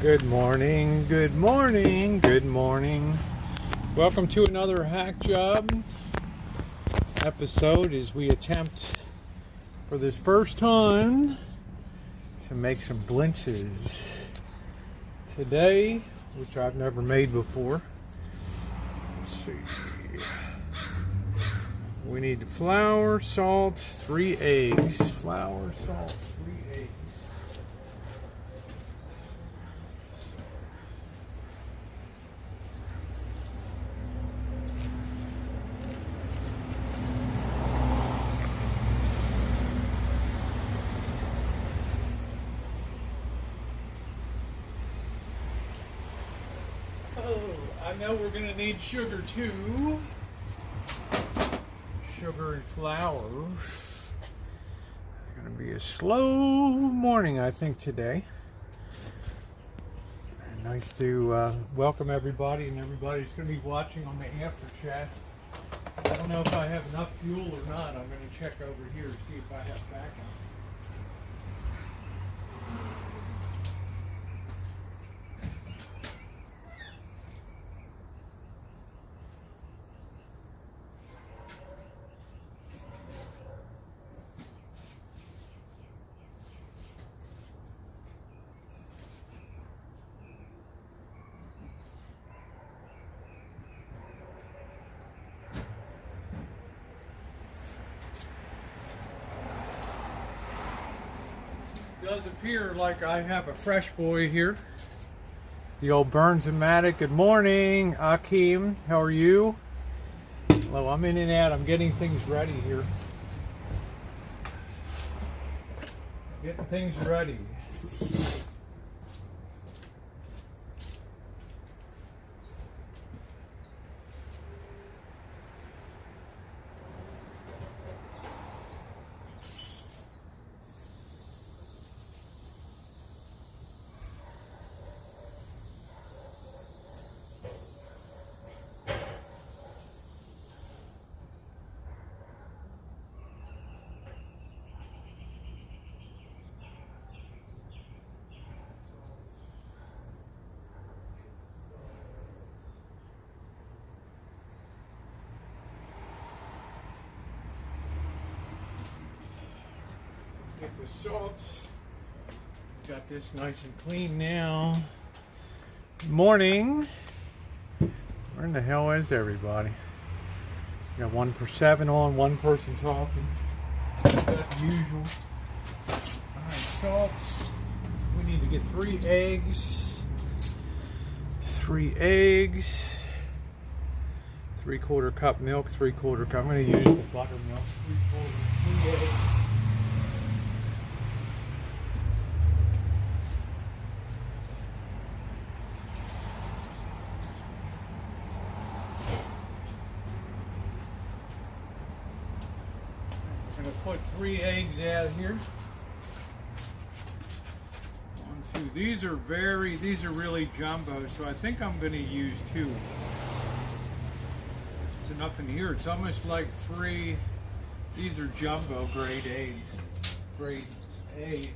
Good morning, good morning, good morning. Welcome to another hack job episode as we attempt for this first time to make some Blintzes today, which I've never made before. Let's see. We need flour, salt, 3 eggs. Flour, salt, 3 eggs. I know we're going to need sugar too. Sugar and flour. It's going to be a slow morning, I think, today. And nice to welcome everybody, and everybody's going to be watching on the after chat. I don't know if I have enough fuel or not. I'm going to check over here to see if I have backup. Does appear like I have a fresh boy here. The old Burns and Matic. Good morning, Akeem. How are you? Hello, I'm in and out. I'm getting things ready here. Getting things ready. Get the salt. Got this nice and clean now. Morning. Where in the hell is everybody? Got 1/7 on, one person talking. That's usual. Alright, salt. We need to get 3 eggs. 3 eggs. 3/4 cup milk, 3/4 cup. I'm going to use the buttermilk. 3 eggs. I'm going to put 3 eggs out here. 1, 2. These are really jumbo, so I think I'm going to use 2. It's enough in here. It's almost like 3. These are jumbo grade A. Grade A.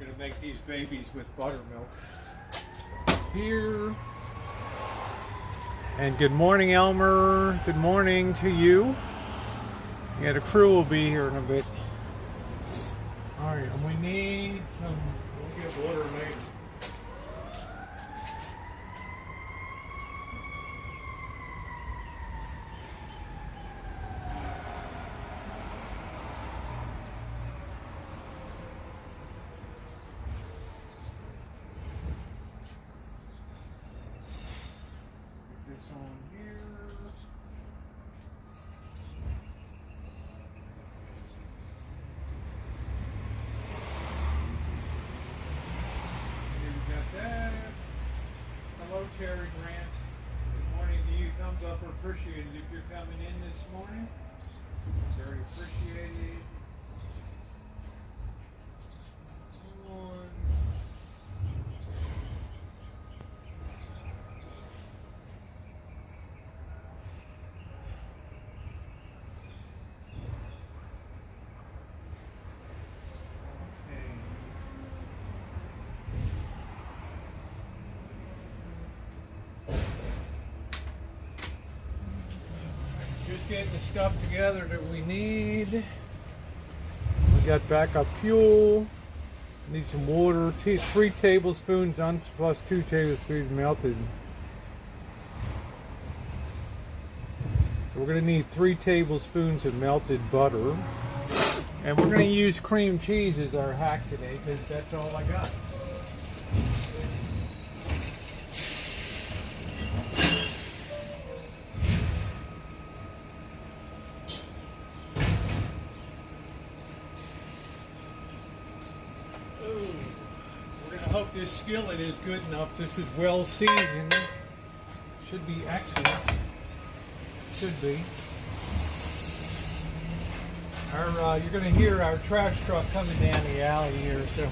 Gonna make these babies with buttermilk here. And good morning, Elmer. Good morning to you. Yeah, the crew will be here in a bit. All right, and we need some. We'll get water later. On here. Terry Grant. Good morning to you. Thumbs up or appreciated if you're coming in this morning. Very appreciated. One. Just getting the stuff together that we need. We got backup fuel. Need some water. 3 tablespoons plus 2 tablespoons melted. So we're going to need 3 tablespoons of melted butter. And we're going to use cream cheese as our hack today because that's all I got. Hope this skillet is good enough. This is well seasoned. Should be excellent. Should be. You're going to hear our trash truck coming down the alley here, so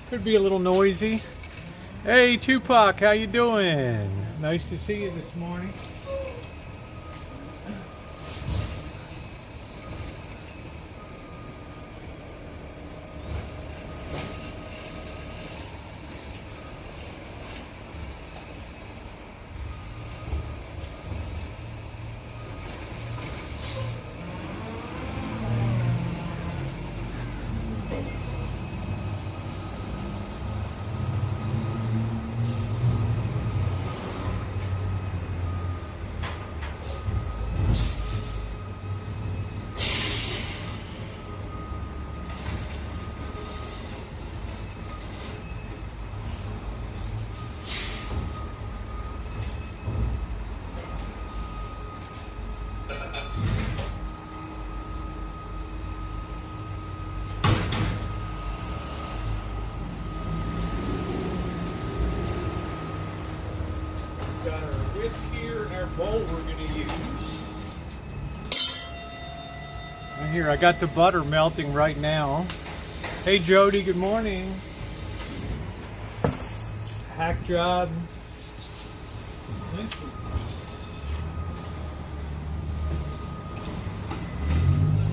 could be a little noisy. Hey Tupac, how you doing? Nice to see you this morning. Got our whisk here and our bowl we're going to use. And here, I got the butter melting right now. Hey Jody, good morning. Hack job. Blintzes.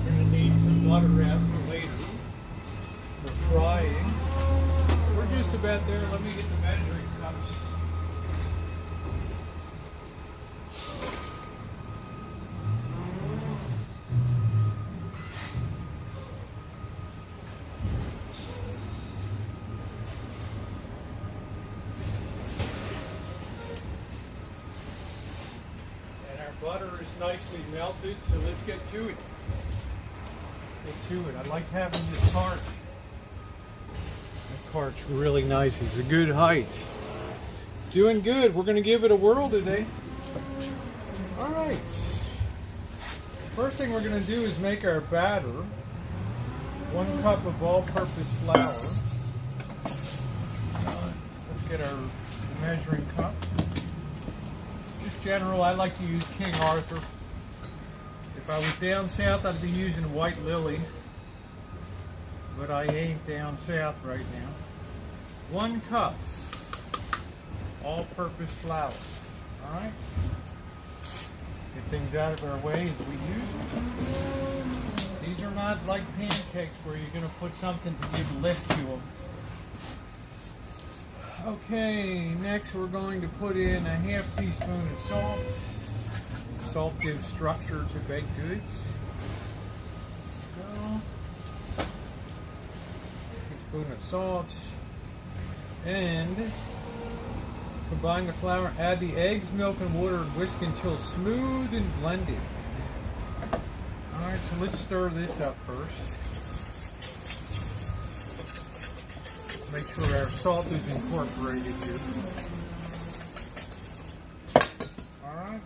We're going to need some butter wrap for later. For frying. We're just about there. Let me get the measuring cups. Butter is nicely melted, so let's get to it. I like having this cart. That cart's really nice. It's a good height. Doing good. We're going to give it a whirl today. All right. First thing we're going to do is make our batter. 1 cup of all-purpose flour. Let's get our measuring cup. General, I like to use King Arthur. If I was down south, I'd be using White Lily, but I ain't down south right now. 1 cup all-purpose flour. All right. Get things out of our way as we use them. These are not like pancakes where you're going to put something to give lift to them. Okay, next we're going to put in a ½ teaspoon of salt. Salt gives structure to baked goods. So, teaspoon of salt. And combine the flour, add the eggs, milk, and water, and whisk until smooth and blended. Alright, so let's stir this up first. Make sure our salt is incorporated here. Alright.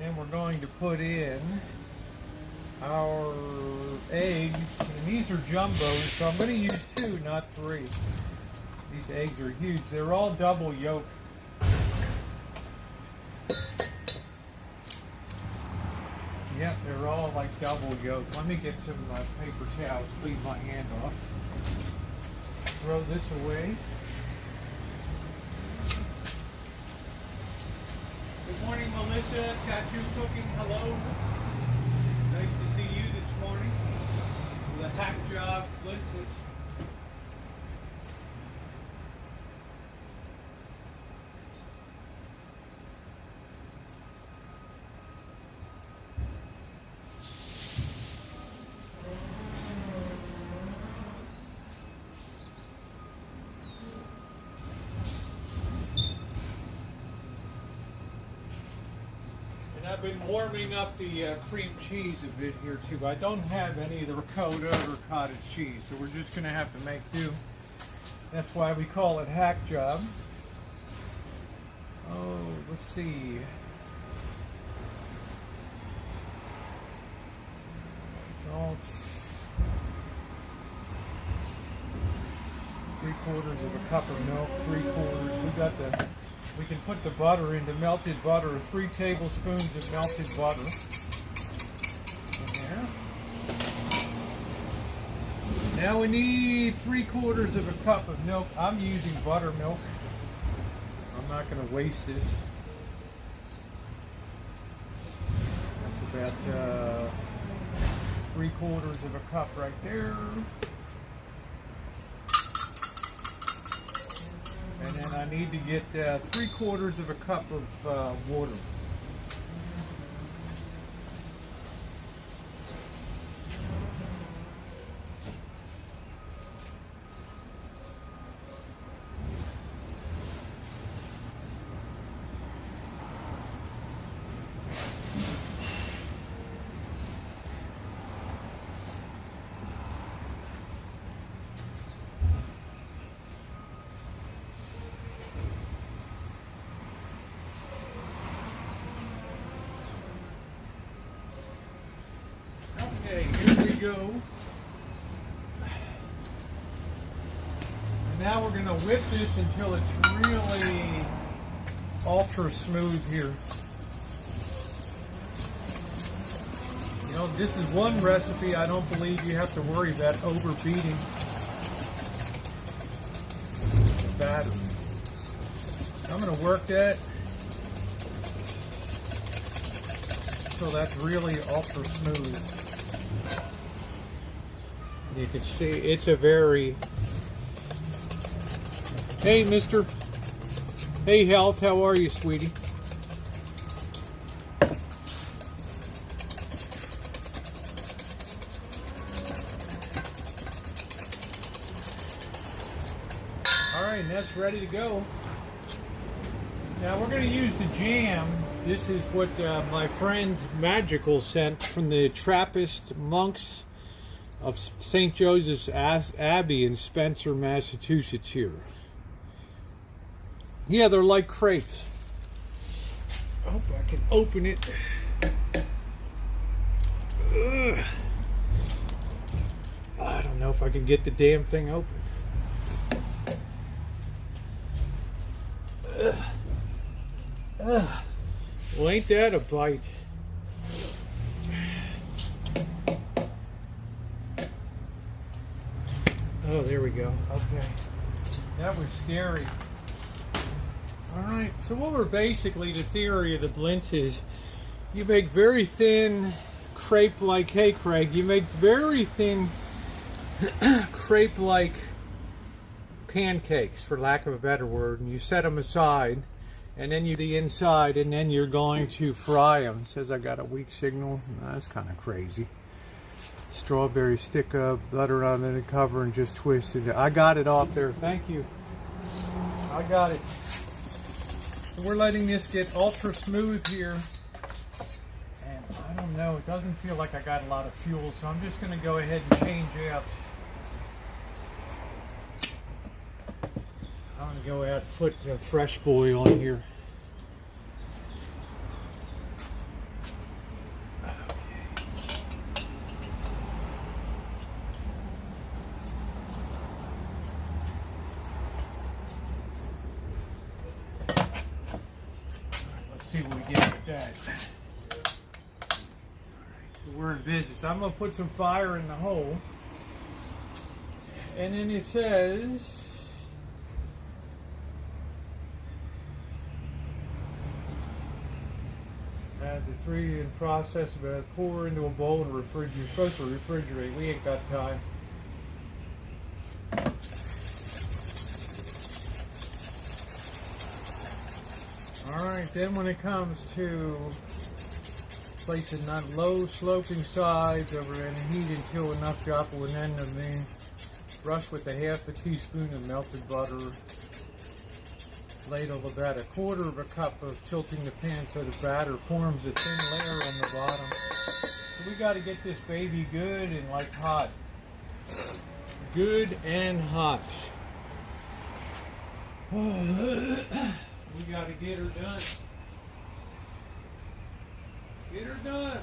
And we're going to put in our eggs. And these are jumbos, so I'm going to use 2, not 3. These eggs are huge. They're all double yolk. Yep, they're all like double yolk. Let me get some paper towels, clean my hand off. Throw this away. Good morning, Melissa. Tattoo Cooking, hello. Nice to see you this morning. The hack job, Blintzes. I've been warming up the cream cheese a bit here too. I don't have any of the ricotta or cottage cheese, so we're just going to have to make do. That's why we call it hack job. Oh, let's see. Salt. 3/4 of a cup of milk. 3/4. We can put the butter into melted butter, 3 tablespoons of melted butter in there. Now we need 3/4 of a cup of milk. I'm using buttermilk. I'm not going to waste this. That's about 3/4 of a cup right there. And then I need to get 3/4 of a cup of water. Okay, here we go. And now we're going to whip this until it's really ultra smooth here. You know, this is one recipe I don't believe you have to worry about overbeating the batter. I'm going to work that until that's really ultra smooth. You can see it's a very... Hey, mister. Hey, Health. How are you, sweetie? All right, and that's ready to go. Now we're going to use the jam. This is what my friend Magical sent from the Trappist monks of St. Joseph's Abbey in Spencer, Massachusetts here. Yeah, they're like crepes. I hope I can open it. Ugh. I don't know if I can get the damn thing open. Ugh. Ugh. Well, ain't that a bite? Oh, there we go. Okay. That was scary. Alright, so what we're basically, the theory of the Blintzes, you make very thin crepe-like, hey Craig, you make very thin crepe-like pancakes, for lack of a better word, and you set them aside, and then you the inside, and then you're going to fry them. It says I got a weak signal. That's kind of crazy. Strawberry stick up, butter on the cover, and just twist it. I got it off there. Thank you. I got it. So we're letting this get ultra smooth here. And I don't know, it doesn't feel like I got a lot of fuel, so I'm just going to go ahead and change out. I'm going to go out and put fresh boy on here. See what we get with that. we're in business. I'm going to put some fire in the hole. And then it says, add the 3 in process, about pour into a bowl and refrigerate. You're supposed to refrigerate. We ain't got time. Alright, then when it comes to placing that low sloping sides over and heat until enough drop will end of the brush with a half a teaspoon of melted butter. Ladle about 1/4 cup of tilting the pan so the batter forms a thin layer on the bottom. So we got to get this baby good and like hot. Good and hot. We got to get her done. Get her done.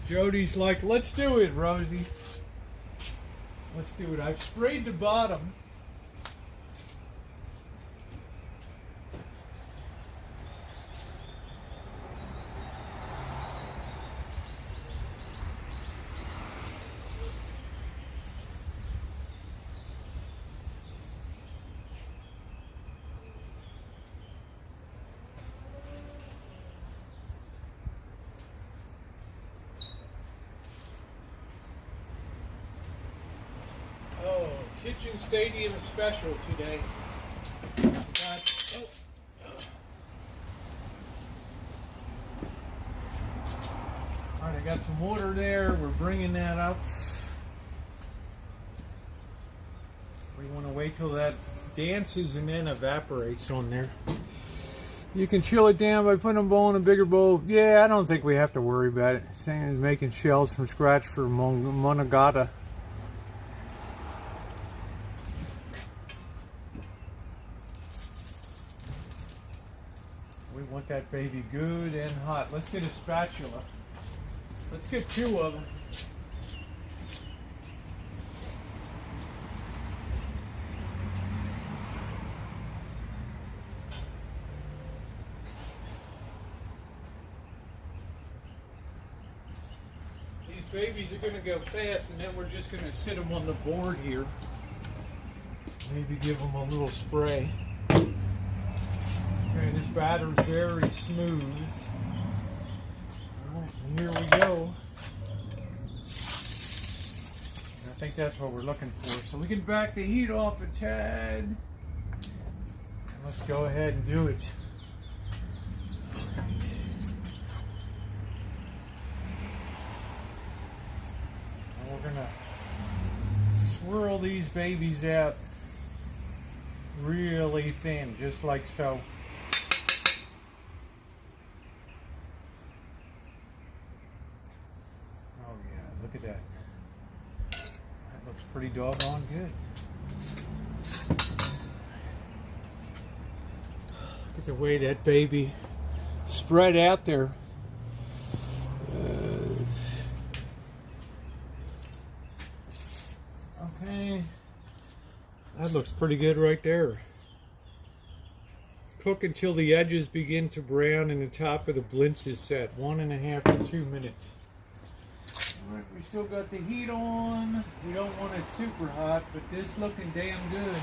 Jody's like, let's do it, Rosie. Let's do it. I've sprayed the bottom. Kitchen Stadium special today. Alright, I got some water there. We're bringing that up. We want to wait till that dances and then evaporates on there. You can chill it down by putting a bowl in a bigger bowl. Yeah, I don't think we have to worry about it. Same as making shells from scratch for monogata. We want that baby good and hot. Let's get a spatula. Let's get 2 of them. These babies are going to go fast, and then we're just going to sit them on the board here. Maybe give them a little spray. Okay, this batter is very smooth. Alright, and here we go. I think that's what we're looking for. So we can back the heat off a tad. And let's go ahead and do it. And we're going to swirl these babies out really thin, just like so. Look at that. That looks pretty doggone good. Look at the way that baby spread out there. Okay. That looks pretty good right there. Cook until the edges begin to brown and the top of the Blintzes set. 1.5 to 2 minutes. Alright, we still got the heat on. We don't want it super hot, but this looking damn good.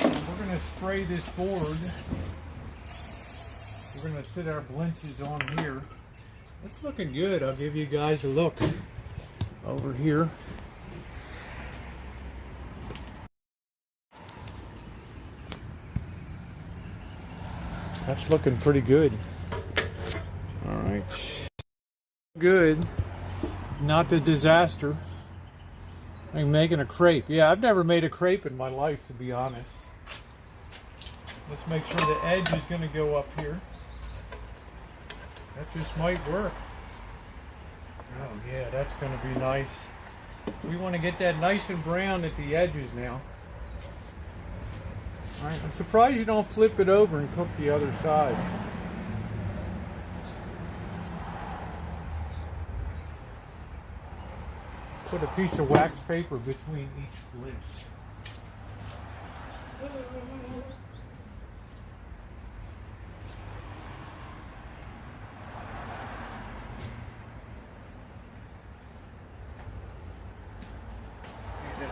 And we're going to spray this board. We're going to sit our Blintzes on here. It's looking good. I'll give you guys a look over here. That's looking pretty good. Alright. Good. Not the disaster. I'm making a crepe. Yeah, I've never made a crepe in my life, to be honest. Let's make sure the edge is going to go up here. That just might work. Oh yeah, that's going to be nice. We want to get that nice and brown at the edges now. Alright, I'm surprised you don't flip it over and cook the other side. Put a piece of wax paper between each Blintz.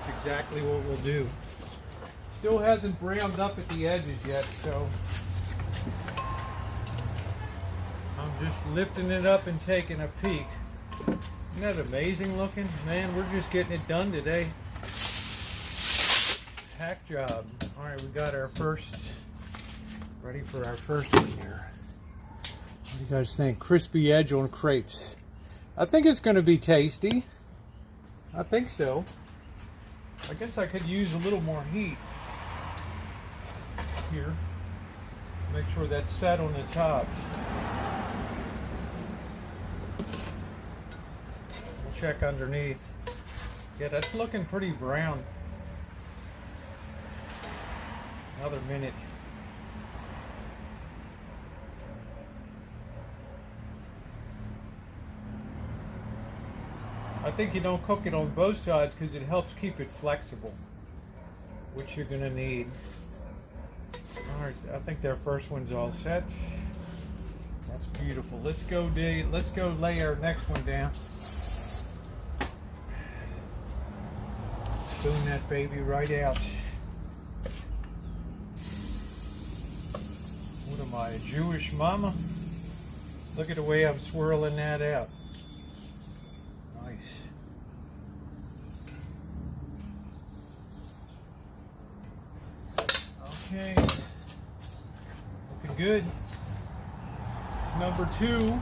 that's exactly what we'll do. Still hasn't browned up at the edges yet, so I'm just lifting it up and taking a peek. Isn't that amazing looking? Man, we're just getting it done today. Hack job. All right, we got our first, ready for our first one here. What do you guys think? Crispy edge on crepes. I think it's going to be tasty. I think so. I guess I could use a little more heat here. Make sure that's set on the top. We'll check underneath. Yeah, that's looking pretty brown. Another minute. I think you don't cook it on both sides because it helps keep it flexible, which you're going to need. Alright, I think their first one's all set. That's beautiful. Let's go lay our next one down. Spoon that baby right out. What am I, a Jewish mama? Look at the way I'm swirling that out. Nice. Okay. Looking good. Number 2.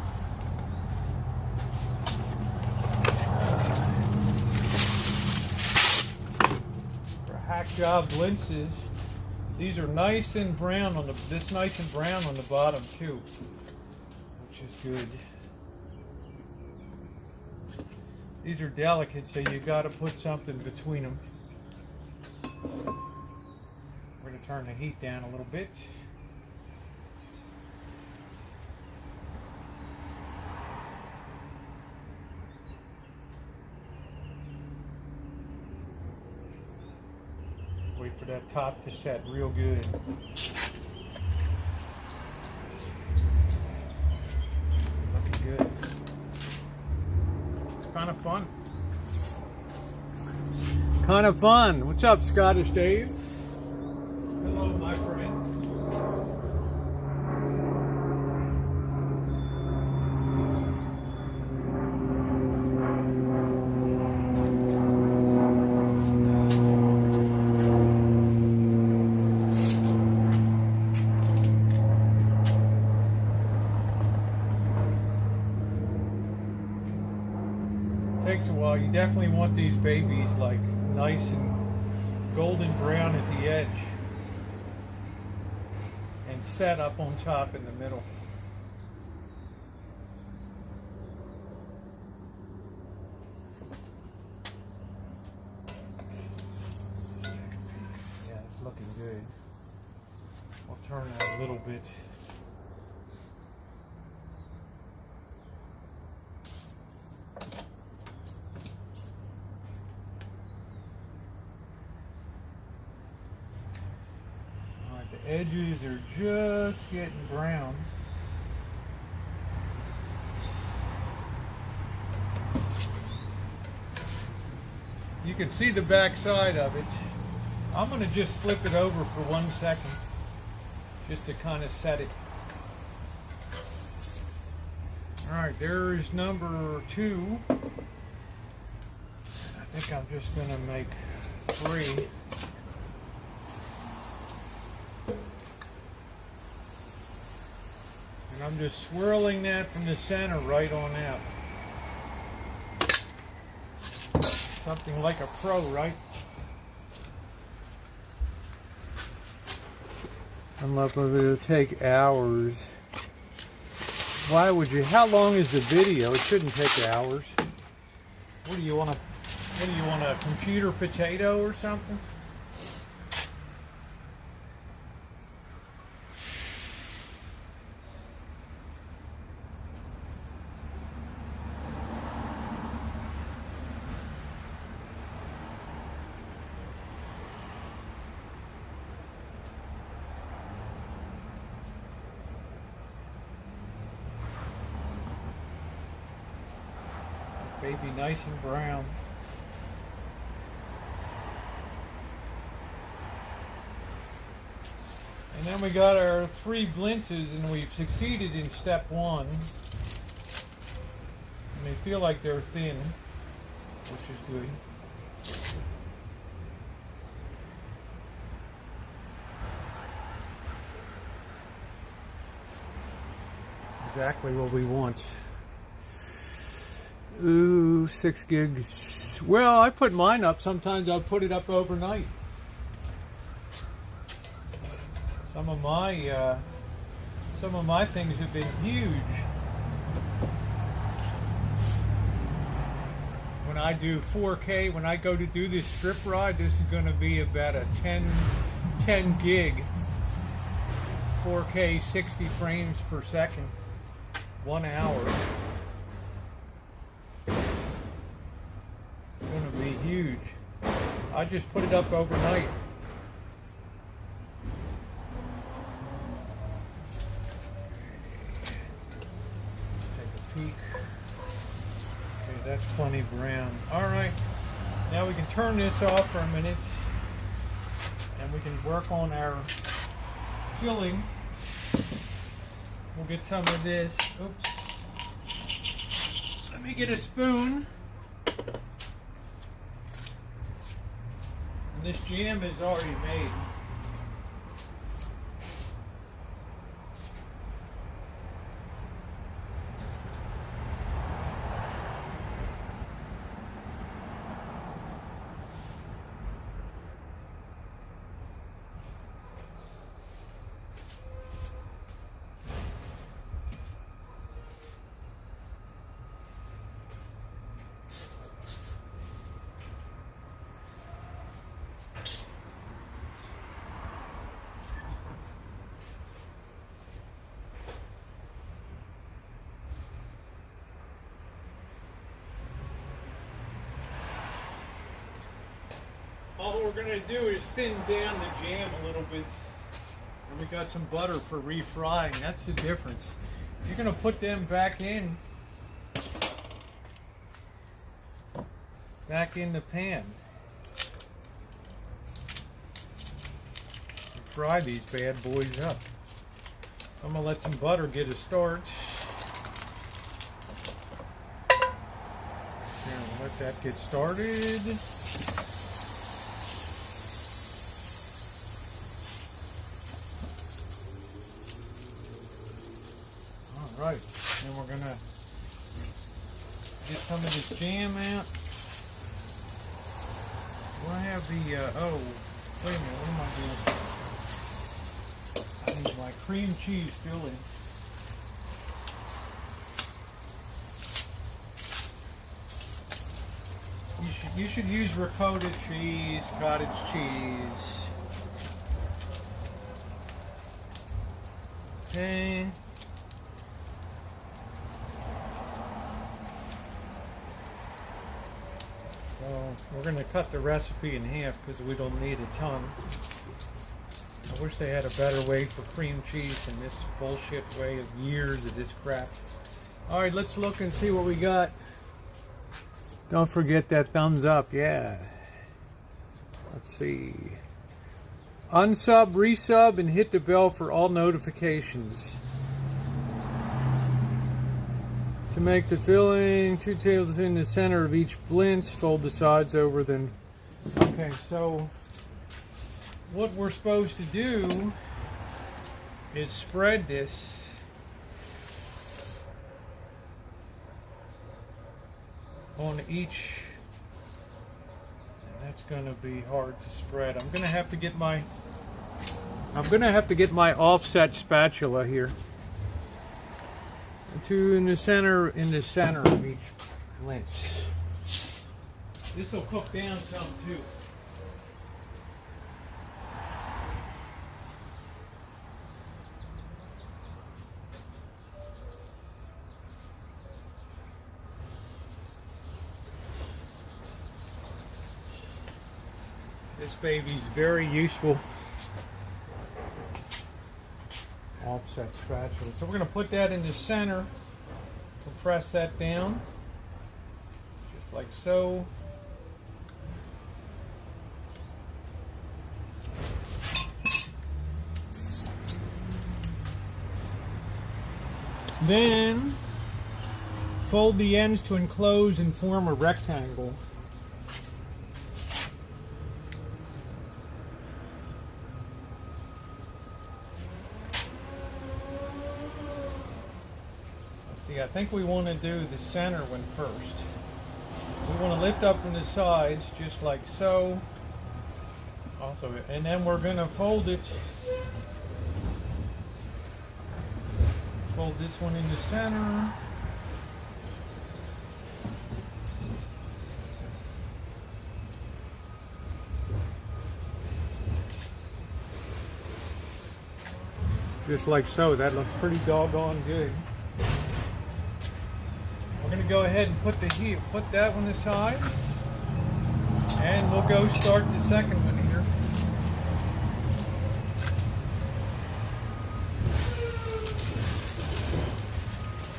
For hack job Blintzes. These are nice and brown on nice and brown on the bottom too, which is good. These are delicate, so you got to put something between them. We're going to turn the heat down a little bit. Wait for that top to set real good. Looking good. It's kind of fun. Kind of fun. What's up, Scottish Dave? Hello, my friend. Takes a while. You definitely want these babies like nice and golden brown at the edge and set up on top in the middle. Yeah, it's looking good. I'll turn that a little bit. The edges are just getting brown. You can see the back side of it. I'm going to just flip it over for 1 second just to kind of set it. Alright, there's number 2. I think I'm just going to make 3. And I'm just swirling that from the center right on out. Something like a pro, right? I'm not going to take hours. Why would you? How long is the video? It shouldn't take hours. What do you want a computer potato or something? Baby nice and brown. And then we got our 3 Blintzes, and we've succeeded in step 1. And they feel like they're thin, which is good. Exactly what we want. Ooh, 6 gigs. Well, I put mine up. Sometimes I'll put it up overnight. Some of my things have been huge. When I do 4K, when I go to do this strip ride, this is going to be about a 10 gig, 4K, 60 frames per second, 1 hour. It's going to be huge. I just put it up overnight. Peak. Okay, that's plenty brown. Alright, now we can turn this off for a minute and we can work on our filling. We'll get some of this. Oops. Let me get a spoon. And this jam is already made. All we're going to do is thin down the jam a little bit. And we got some butter for refrying. That's the difference. You're going to put them back in the pan. And fry these bad boys up. So I'm going to let some butter get a start. Here, we'll let that get started. Right, then we're gonna get some of this jam out. Do I have the, oh, wait a minute, what am I doing? I need my cream cheese filling. You should use ricotta cheese, cottage cheese. Okay. So we're going to cut the recipe in half because we don't need a ton. I wish they had a better way for cream cheese than this bullshit way of years of this crap. Alright, let's look and see what we got. Don't forget that thumbs up, yeah. Let's see. Unsub, resub, and hit the bell for all notifications. To make the filling, 2 tails in the center of each blintz, fold the sides over, then. Okay, so what we're supposed to do is spread this on each, and that's going to be hard to spread. I'm going to have to get my offset spatula here. 2 in the center of each blintz. This will cook down some too. This baby's very useful. Offset spatula. So we're going to put that in the center, compress that down, just like so. Then fold the ends to enclose and form a rectangle. I think we want to do the center one first. We want to lift up from the sides just like so. Also, and then we're going to fold it. Fold this one in the center. Just like so. That looks pretty doggone good. We're going to go ahead and put that one aside, and we'll go start the second one here.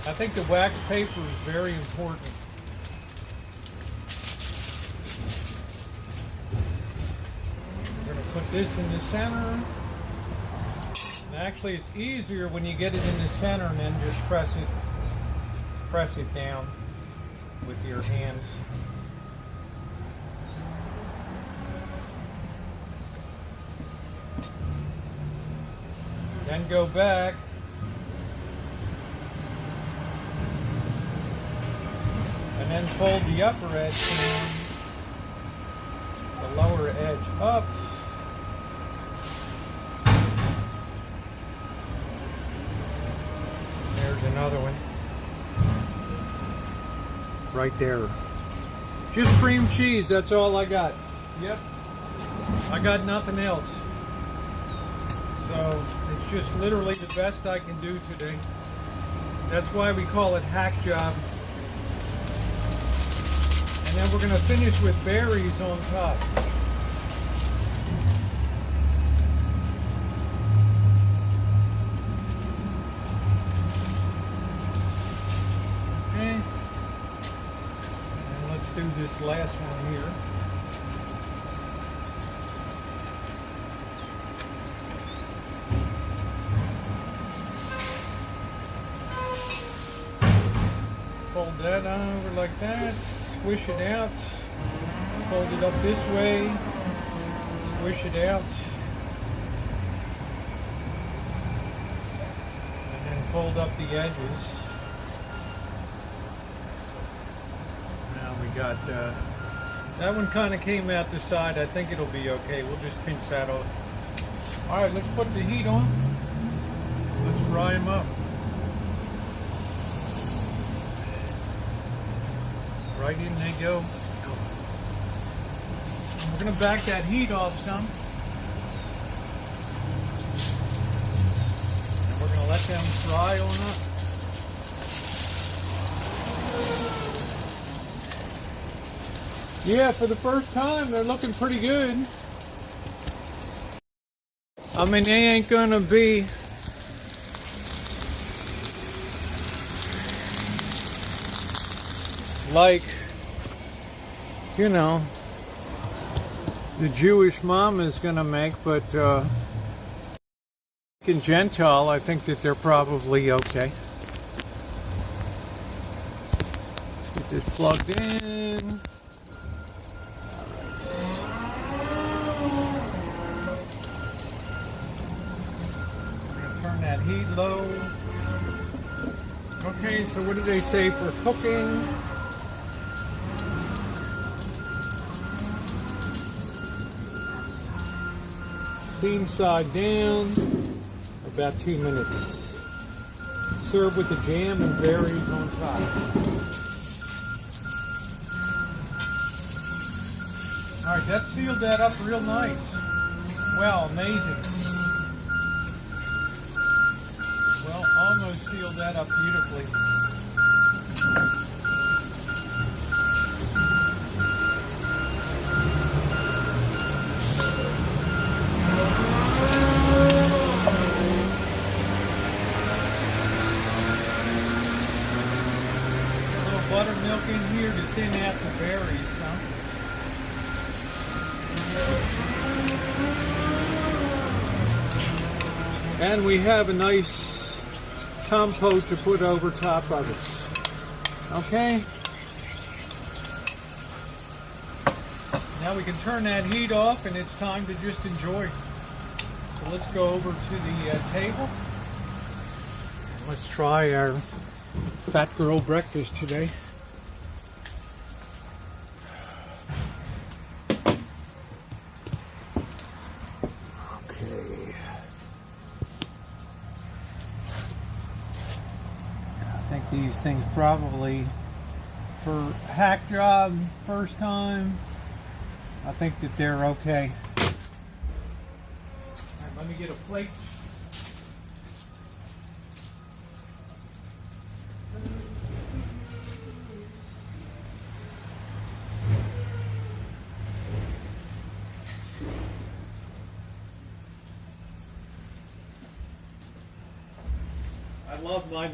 I think the wax paper is very important. We're going to put this in the center. And actually, it's easier when you get it in the center and then just press it down with your hands. Then go back and then fold the upper edge down, the lower edge up. There's another one. Right there. Just cream cheese, that's all I got. Yep. I got nothing else. So it's just literally the best I can do today. That's why we call it hack job. And then we're going to finish with berries on top. Do this last one here. Fold that over like that, squish it out, fold it up this way, squish it out, and then fold up the edges. Got that one kind of came out the side. I think it'll be okay. We'll just pinch that off. All right, let's put the heat on. Let's fry them up. Right in they go. We're gonna back that heat off some. And we're gonna let them fry on up. Yeah, for the first time, they're looking pretty good. I mean, they ain't gonna be like, you know, the Jewish mom is gonna make, but in Gentile, I think that they're probably okay. Let's get this plugged in. That heat low. Okay, so what do they say for cooking? Seam side down, about 2 minutes. Serve with the jam and berries on top. Alright, that sealed that up real nice. Wow, amazing. Well, almost sealed that up beautifully. A little buttermilk in here to thin out the berries, huh? And we have a nice compote to put over top of it. Okay? Now we can turn that heat off and it's time to just enjoy. So let's go over to the table. Let's try our fat girl breakfast today. Okay. I think these things probably, for hack job, first time, I think that they're okay. All right, let me get a plate. I love my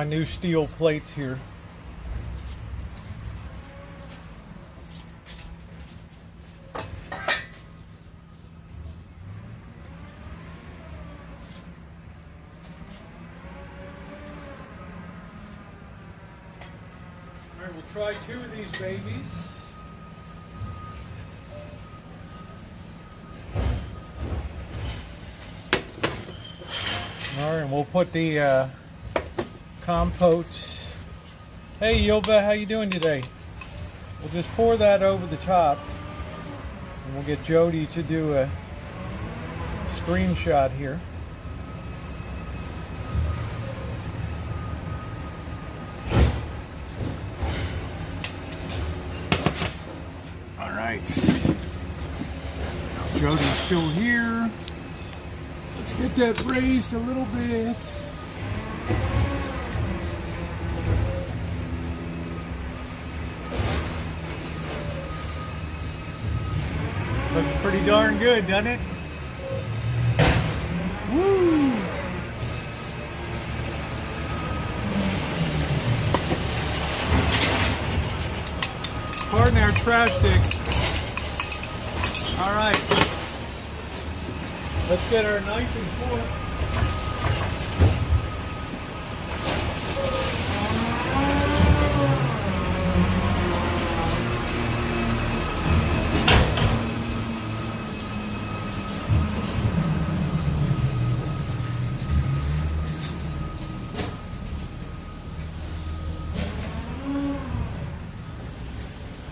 new steel plates here. All right, we'll try 2 of these babies. All right, and we'll put the compotes. Hey, Yoba, how you doing today? We'll just pour that over the top, and we'll get Jody to do a screenshot here. All right. Jody's still here. Let's get that raised a little bit. Looks pretty darn good, doesn't it? Woo! Pardon our trash stick. All right. Let's get our knife and fork.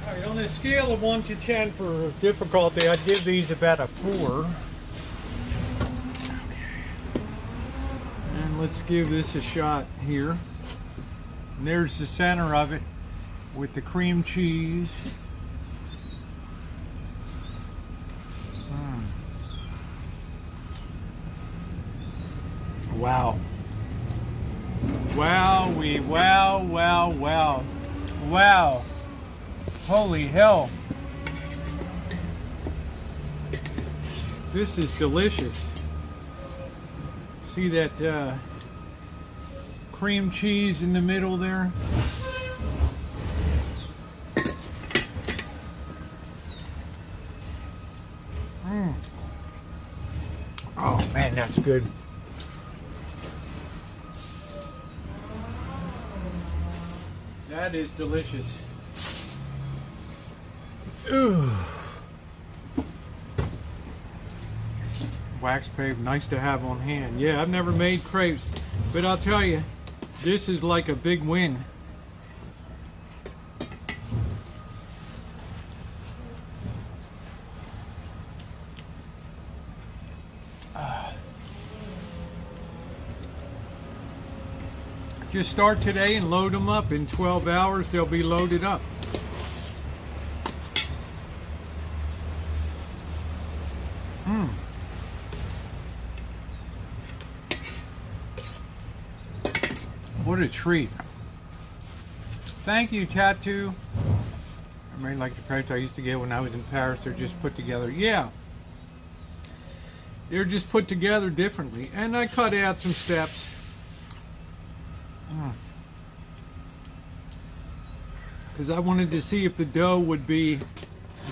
All right, on a scale of 1 to 10 for difficulty, I'd give these about a 4. Let's give this a shot here. And there's the center of it with the cream cheese. Wow. Wow, wow. Wow. Holy hell. This is delicious. See that cream cheese in the middle there? Oh man, that's good. That is delicious. Ooh. Wax crepe, nice to have on hand. Yeah, I've never made crepes, but I'll tell you, this is like a big win. Just start today and load them up. In 12 hours, they'll be loaded up. What a treat. Thank you, Tattoo. I really like the crepes I used to get when I was in Paris. They're just put together. Yeah. They're just put together differently. And I cut out some steps. Because I wanted to see if the dough would be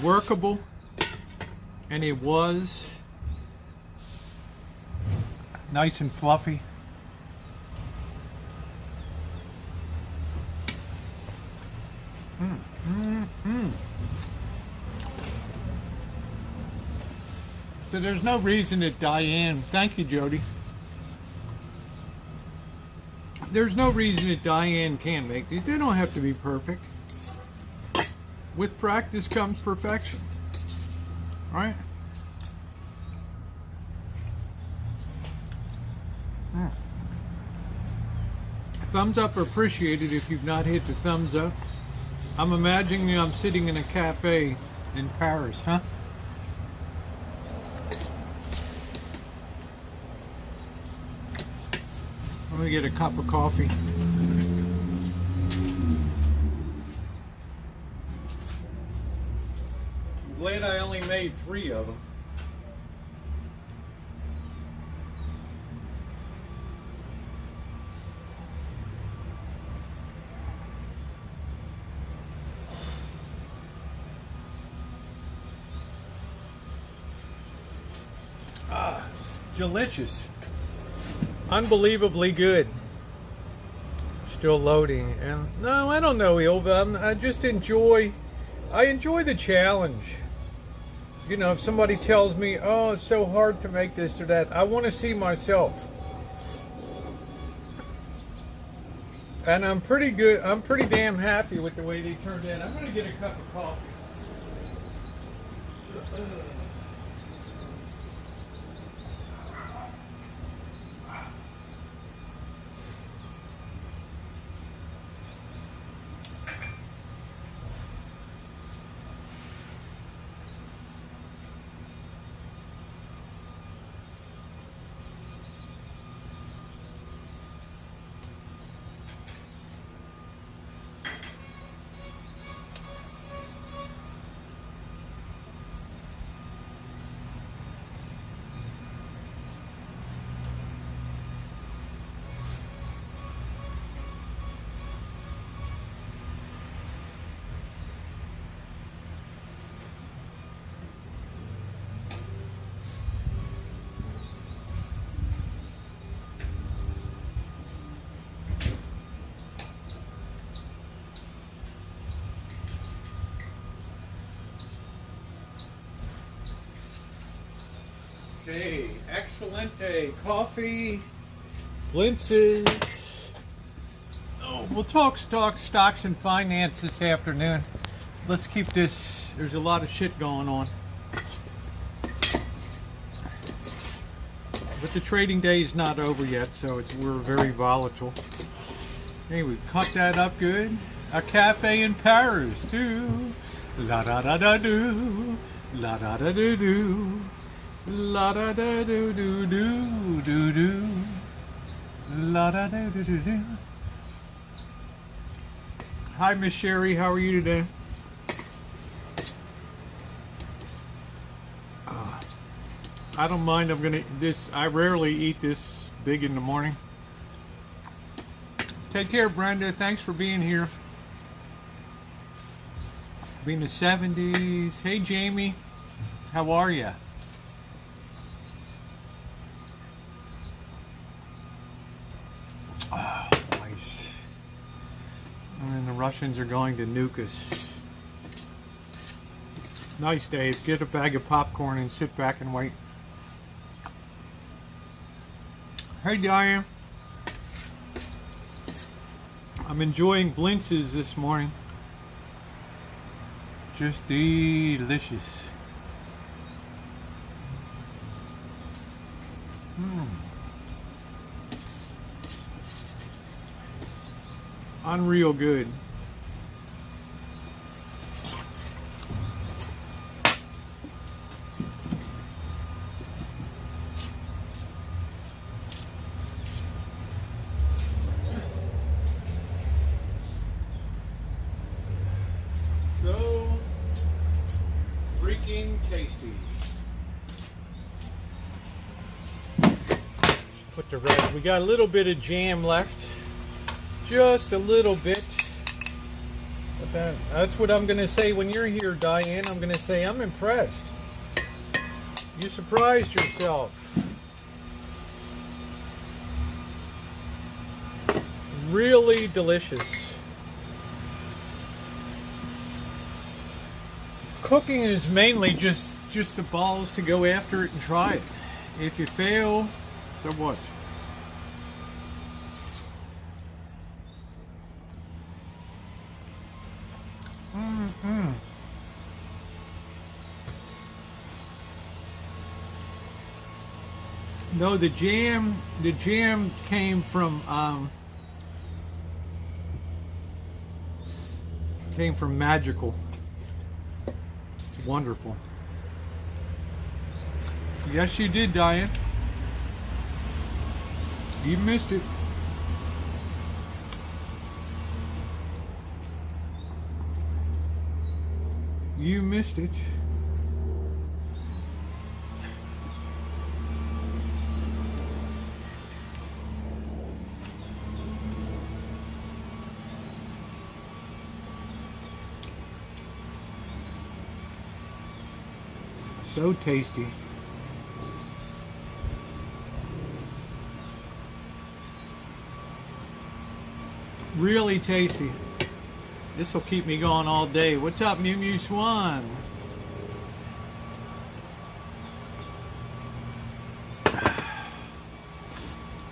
workable. And it was. Nice and fluffy. So there's no reason that Diane, thank you, Jody. There's no reason that Diane can't make these. They don't have to be perfect. With practice comes perfection. Right? Thumbs up are appreciated if you've not hit the thumbs up. I'm imagining I'm sitting in a cafe in Paris, huh? I'm gonna get a cup of coffee. I'm glad I only made 3 of them. Ah, delicious. Unbelievably good. Still loading. And no, I don't know, Ilva. I just enjoy the challenge. You know, if somebody tells me, oh, it's so hard to make this or that, I want to see myself. And I'm pretty good. I'm pretty damn happy with the way they turned out. I'm going to get a cup of coffee. Okay, excelente. Coffee, Blintzes. Oh, we'll talk stocks and finance this afternoon. Let's keep this. There's a lot of shit going on. But the trading day is not over yet, so we're very volatile. Hey, we cut that up good. A cafe in Paris, too. La da da da do, la da da do do. La da da do do do do do. La da da do do do. Hi, Miss Sherry. How are you today? I don't mind. I'm gonna this. I rarely eat this big in the morning. Take care, Brenda. Thanks for being here. Being the 70s. Hey, Jamie. How are ya? Oh, nice. And the Russians are going to nuke us. Nice, Dave. Get a bag of popcorn and sit back and wait. Hey, Diane. I'm enjoying Blintzes this morning. Just delicious. Unreal good. So freaking tasty. Put the red. We got a little bit of jam left. Just a little bit. But that's what I'm going to say when you're here, Diane. I'm going to say I'm impressed. You surprised yourself. Really delicious. Cooking is mainly just the balls to go after it and try it. If you fail, so what? No, the jam came from Magical. It's wonderful. Yes, you did, Diane. You missed it. You missed it. So tasty. Really tasty. This will keep me going all day. What's up, Mew Mew Swan?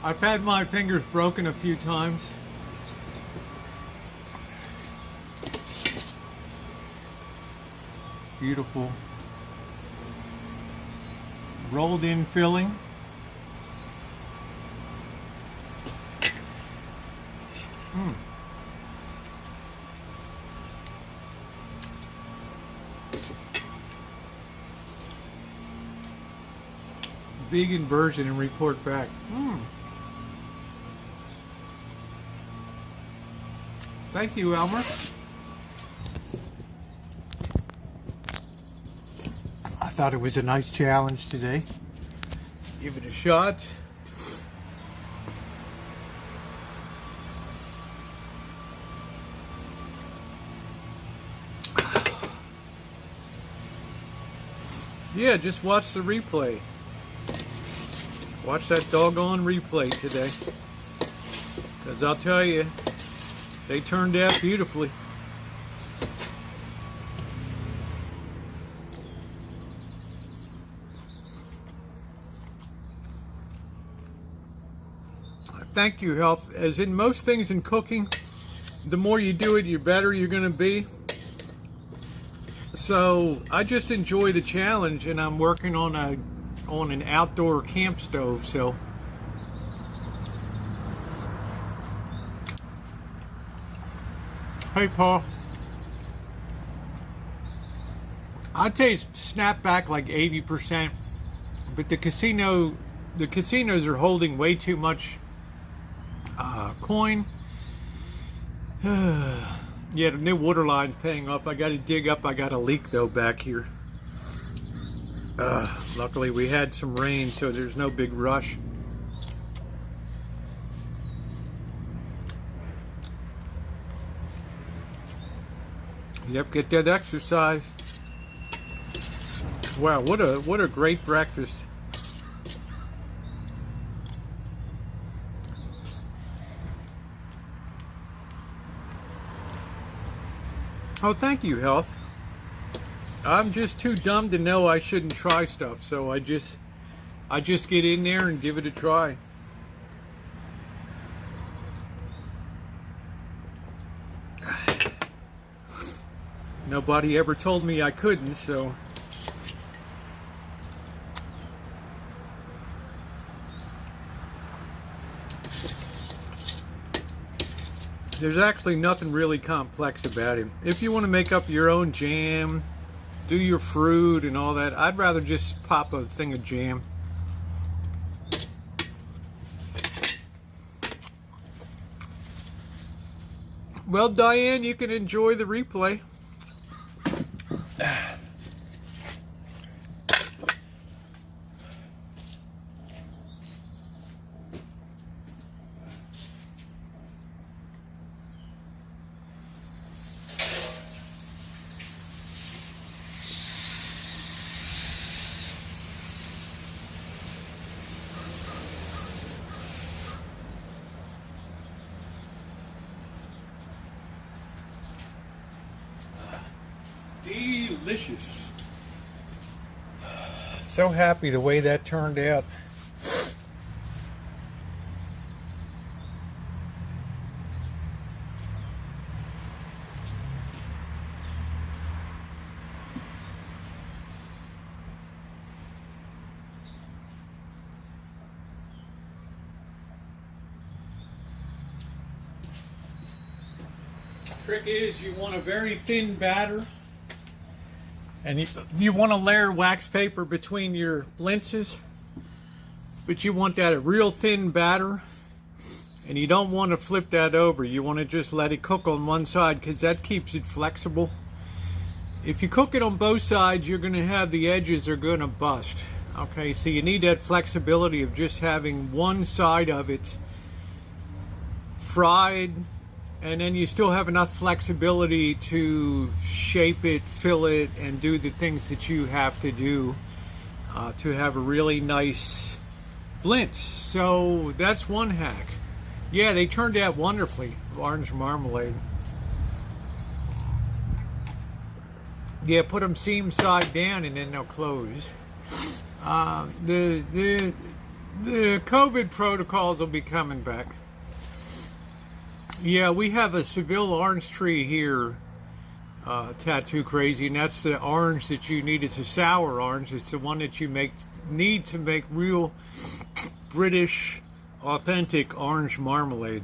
I've had my fingers broken a few times. Beautiful. Rolled in filling. Vegan version and report back. Thank you, Elmer. I thought it was a nice challenge today. Give it a shot. Yeah, just watch the replay. Watch that doggone replay today. Because I'll tell you, they turned out beautifully. Thank you, Health. As in most things in cooking, the more you do it, the better you're going to be. So I just enjoy the challenge, and I'm working on an outdoor camp stove. So hey, Paul. I'd say it's snapped back like 80%, but the casinos are holding way too much coin. Yeah, the new water line's paying off. I got to dig up. I got a leak though back here. Luckily we had some rain, so there's no big rush. Yep, get that exercise. Wow, what a great breakfast. Oh, thank you, Health. I'm just too dumb to know I shouldn't try stuff, so I just get in there and give it a try. Nobody ever told me I couldn't, so there's actually nothing really complex about it. If you want to make up your own jam, do your fruit and all that, I'd rather just pop a thing of jam. Well, Diane, you can enjoy the replay. delicious. So happy the way that turned out. Trick is you want a very thin batter, and you want to layer wax paper between your Blintzes, but you want that a real thin batter, and you don't want to flip that over. You want to just let it cook on one side because that keeps it flexible. If you cook it on both sides, you're going to have the edges are going to bust. Okay, so you need that flexibility of just having one side of it fried, and then you still have enough flexibility to shape it, fill it, and do the things that you have to do to have a really nice blintz. So that's one hack. Yeah, they turned out wonderfully. Orange marmalade. Yeah, put them seam side down and then they'll close. The COVID protocols will be coming back. Yeah, we have a Seville orange tree here, Tattoo Crazy, and that's the orange that you need. It's a sour orange. It's the one that you need to make real British, authentic orange marmalade.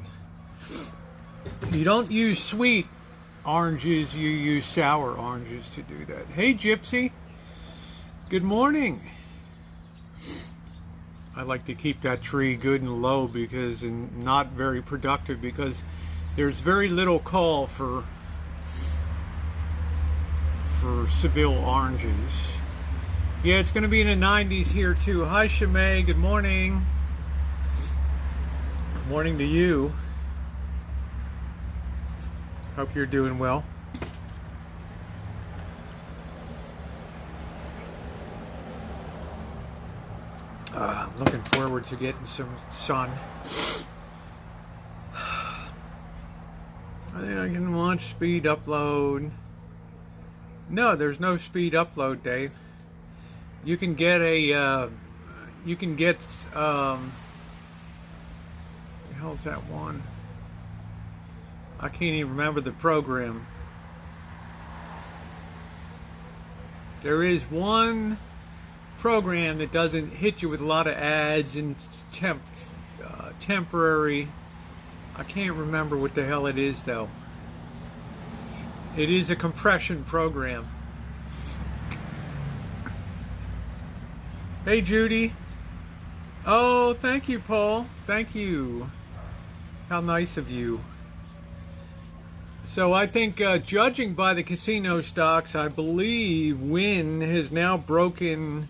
You don't use sweet oranges, you use sour oranges to do that. Hey, Gypsy. Good morning. I like to keep that tree good and low because, and not very productive, because there's very little call for Seville oranges. Yeah, it's going to be in the 90s here too. Hi, Shamay. Good morning. Good morning to you. Hope you're doing well. I'm looking forward to getting some sun. I think I can launch speed upload. No, there's no speed upload, Dave. You can get the hell's that one? I can't even remember the program. There is one program that doesn't hit you with a lot of ads and temporary. I can't remember what the hell it is though. It is a compression program. Hey, Judy. Oh, thank you, Paul. Thank you. How nice of you. So I think, judging by the casino stocks, I believe Wynn has now broken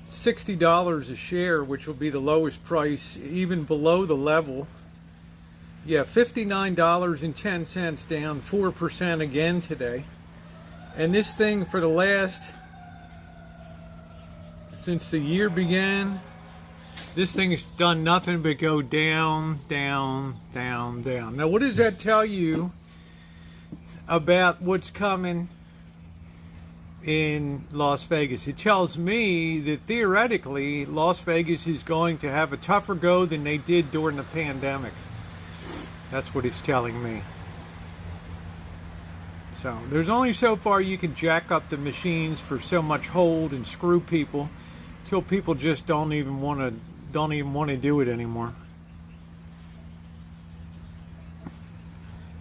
$60 a share, which will be the lowest price, even below the level. Yeah, $59.10, down 4% again today. And this thing for the last, since the year began, this thing has done nothing but go down, down, down, down. Now, what does that tell you about what's coming in Las Vegas? It tells me that theoretically Las Vegas is going to have a tougher go than they did during the pandemic. That's what it's telling me. So there's only so far you can jack up the machines for so much hold and screw people till people just don't even want to do it anymore.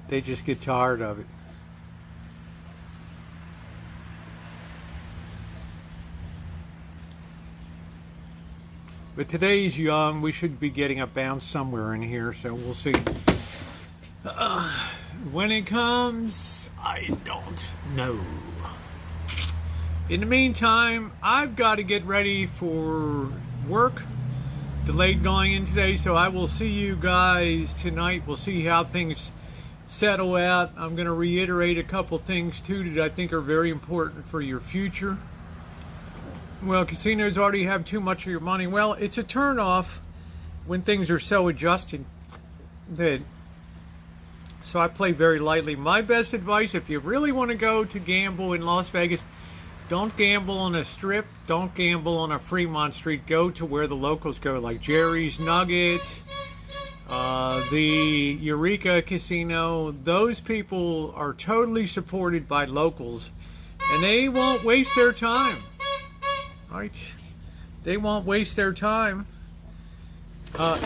They just get tired of it. But today's young. We should be getting a bounce somewhere in here, so we'll see. When it comes, I don't know. In the meantime, I've got to get ready for work. Delayed going in today, so I will see you guys tonight. We'll see how things settle out. I'm going to reiterate a couple things too that I think are very important for your future. Well, casinos already have too much of your money. Well, it's a turn off when things are so adjusted that So I play very lightly. My best advice, if you really want to go to gamble in Las Vegas, don't gamble on a strip. Don't gamble on a Fremont Street. Go to where the locals go, like Jerry's Nuggets, the Eureka Casino. Those people are totally supported by locals, and they won't waste their time. Right? They won't waste their time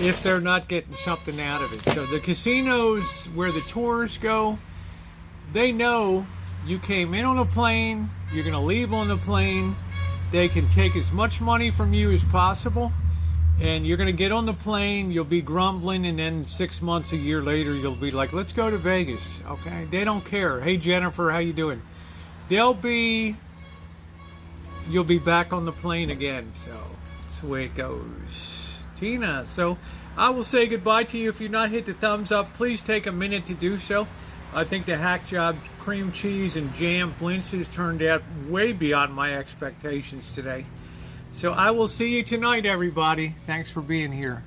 if they're not getting something out of it. So the casinos where the tourists go, they know you came in on a plane, you're going to leave on the plane. They can take as much money from you as possible, and you're going to get on the plane, you'll be grumbling, and then 6 months, a year later, you'll be like, let's go to Vegas, okay? They don't care. Hey, Jennifer, how you doing? You'll be back on the plane again, so that's the way it goes. Tina, so I will say goodbye to you. If you've not hit the thumbs up, please take a minute to do so. I think the hack job cream cheese and jam Blintzes turned out way beyond my expectations today. So I will see you tonight, everybody. Thanks for being here.